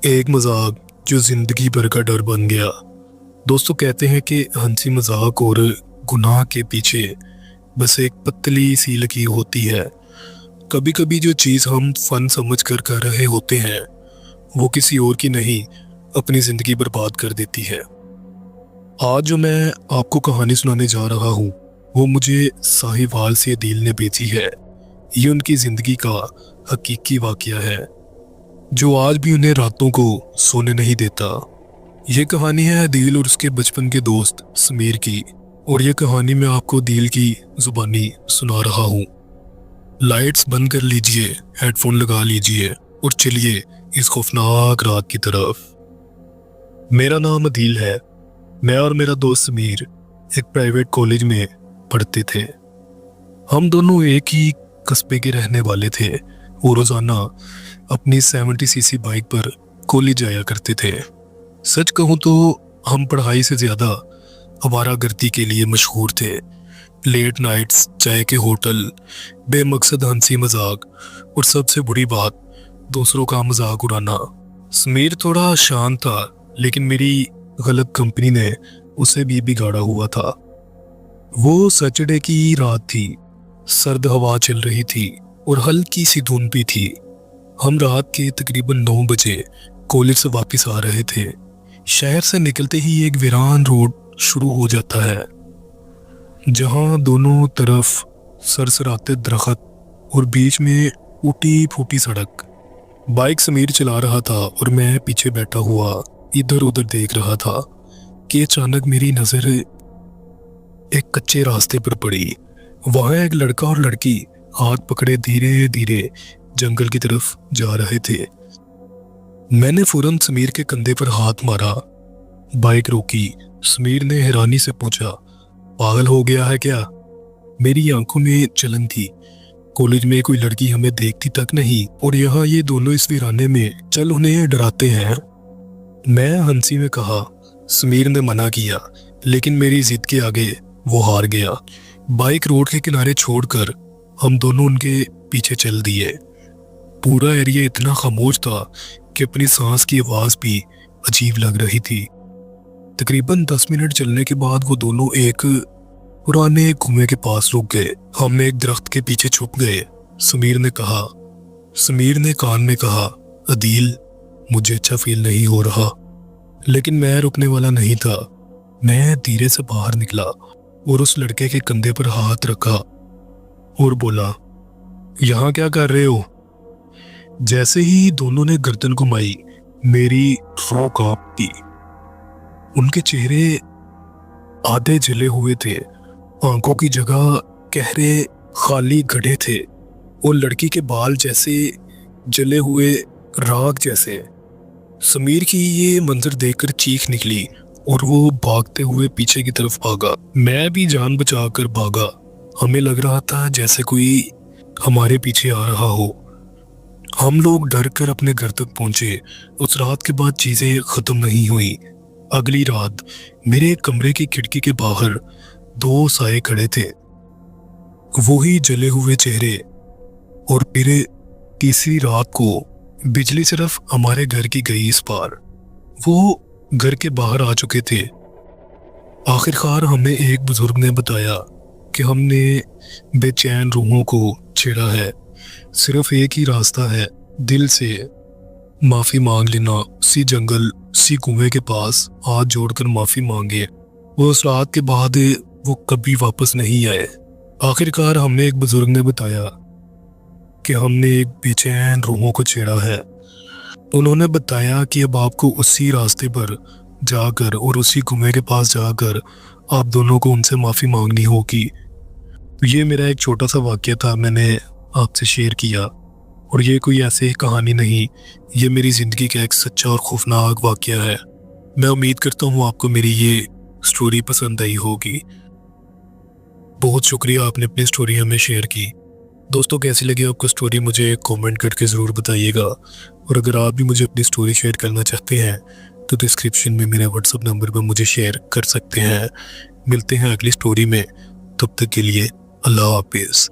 एक मजाक जो जिंदगी भर का डर बन गया। दोस्तों कहते हैं कि हंसी मजाक और गुनाह के पीछे बस एक पतली सी लकीर होती है। कभी कभी जो चीज़ हम फन समझ कर रहे होते हैं वो किसी और की नहीं अपनी ज़िंदगी बर्बाद कर देती है। आज जो मैं आपको कहानी सुनाने जा रहा हूँ वो मुझे साहिवाल से दिल ने भेजी है। ये उनकी ज़िंदगी का हकीकी वाकया है जो आज भी उन्हें रातों को सोने नहीं देता। ये कहानी है दिल और उसके बचपन के दोस्त समीर की, और ये कहानी मैं आपको दिल की जुबानी सुना रहा हूँ। लाइट्स बंद कर लीजिए, हेडफोन लगा लीजिए और चलिए इस खौफनाक रात की तरफ। मेरा नाम अदील है। मैं और मेरा दोस्त समीर एक प्राइवेट कॉलेज में पढ़ते थे। हम दोनों एक ही कस्बे के रहने वाले थे और रोजाना अपनी 70 सीसी बाइक पर कॉलेज जाया करते थे। सच कहूँ तो हम पढ़ाई से ज़्यादा आवारागर्दी के लिए मशहूर थे। लेट नाइट्स, चाय के होटल, बेमकसद हंसी मजाक और सबसे बड़ी बात दूसरों का मजाक उड़ाना। समीर थोड़ा शांत था लेकिन मेरी गलत कंपनी ने उसे भी बिगाड़ा हुआ था। वो सैटरडे की रात थी, सर्द हवा चल रही थी और हल्की सी धुंध भी थी। हम रात के तकरीबन 9 बजे कॉलेज से वापस आ रहे थे। शहर से निकलते ही एक वीरान रोड शुरू हो जाता है जहां दोनों तरफ सरसराते दरख्त और बीच में टूटी फूटी सड़क। बाइक समीर चला रहा था और मैं पीछे बैठा हुआ इधर उधर देख रहा था कि अचानक मेरी नजर एक कच्चे रास्ते पर पड़ी। वहां एक लड़का और लड़की हाथ पकड़े धीरे धीरे जंगल की तरफ जा रहे थे। मैंने फौरन समीर के कंधे पर हाथ मारा, बाइक रोकी। समीर ने हैरानी से पूछा, पागल हो गया है क्या? मेरी आंखों में जलन थी। कॉलेज में कोई लड़की हमें देखती तक नहीं और यहाँ ये दोनों इस वीराने में चल उन्हें डराते हैं। मैं हंसी में कहा। समीर ने मना किया लेकिन मेरी जिद के आगे वो हार गया। बाइक रोड के किनारे छोड़कर हम दोनों उनके पीछे चल दिए। पूरा एरिया इतना खामोश था कि अपनी सांस की आवाज भी अजीब लग रही थी। तकरीबन 10 मिनट चलने के बाद वो दोनों एक पुराने कुएं के पास रुक गए। हम एक दरख्त के पीछे छुप गए। समीर ने कान में कहा, अदील मुझे अच्छा फील नहीं हो रहा। लेकिन मैं रुकने वाला नहीं था। मैं धीरे से बाहर निकला और उस लड़के के कंधे पर हाथ रखा और बोला, यहाँ क्या कर रहे हो? जैसे ही दोनों ने गर्दन घुमाई मेरी रूह कांपती। उनके चेहरे आधे जले हुए थे, आंखों की जगह गहरे खाली गड्ढे थे और लड़की के बाल जैसे जले हुए राख जैसे। समीर की ये मंजर देखकर चीख निकली और वो भागते हुए पीछे की तरफ भागा। मैं भी जान बचाकर भागा। हमें लग रहा था जैसे कोई हमारे पीछे आ रहा हो। हम लोग डर कर अपने घर तक पहुंचे। उस रात के बाद चीजें खत्म नहीं हुई। अगली रात मेरे कमरे की खिड़की के बाहर 2 साए खड़े थे, वही जले हुए चेहरे। और फिर तीसरी रात को बिजली सिर्फ हमारे घर की गई इस पार। वो घर के बाहर आ चुके थे। आखिरकार हमें एक बुजुर्ग ने बताया कि हमने बेचैन रूहों को छेड़ा है। सिर्फ एक ही रास्ता है, दिल से माफी मांग लेना। सी जंगल, सी कुएं के पास हाथ जोड़कर माफी मांगे। वो उस रात के बाद वो कभी वापस नहीं आए। आखिरकार हमें एक बुजुर्ग ने बताया कि हमने एक बेचैन रूहों को छेड़ा है। उन्होंने बताया कि अब आपको उसी रास्ते पर जाकर और उसी कुएं के पास जाकर आप दोनों को उनसे माफी मांगनी होगी। तो ये मेरा एक छोटा सा वाकया था, मैंने आपसे शेयर किया। और ये कोई ऐसी कहानी नहीं, ये मेरी ज़िंदगी का एक सच्चा और खौफनाक वाकया है। मैं उम्मीद करता हूँ आपको मेरी ये स्टोरी पसंद आई होगी। बहुत शुक्रिया आपने अपनी स्टोरी हमें शेयर की। दोस्तों कैसी लगी आपको स्टोरी मुझे कमेंट करके ज़रूर बताइएगा। और अगर आप भी मुझे अपनी स्टोरी शेयर करना चाहते हैं तो डिस्क्रिप्शन में मेरे व्हाट्सएप नंबर पर मुझे शेयर कर सकते हैं। मिलते हैं अगली स्टोरी में, तब तक के लिए अल्लाह हाफिज़।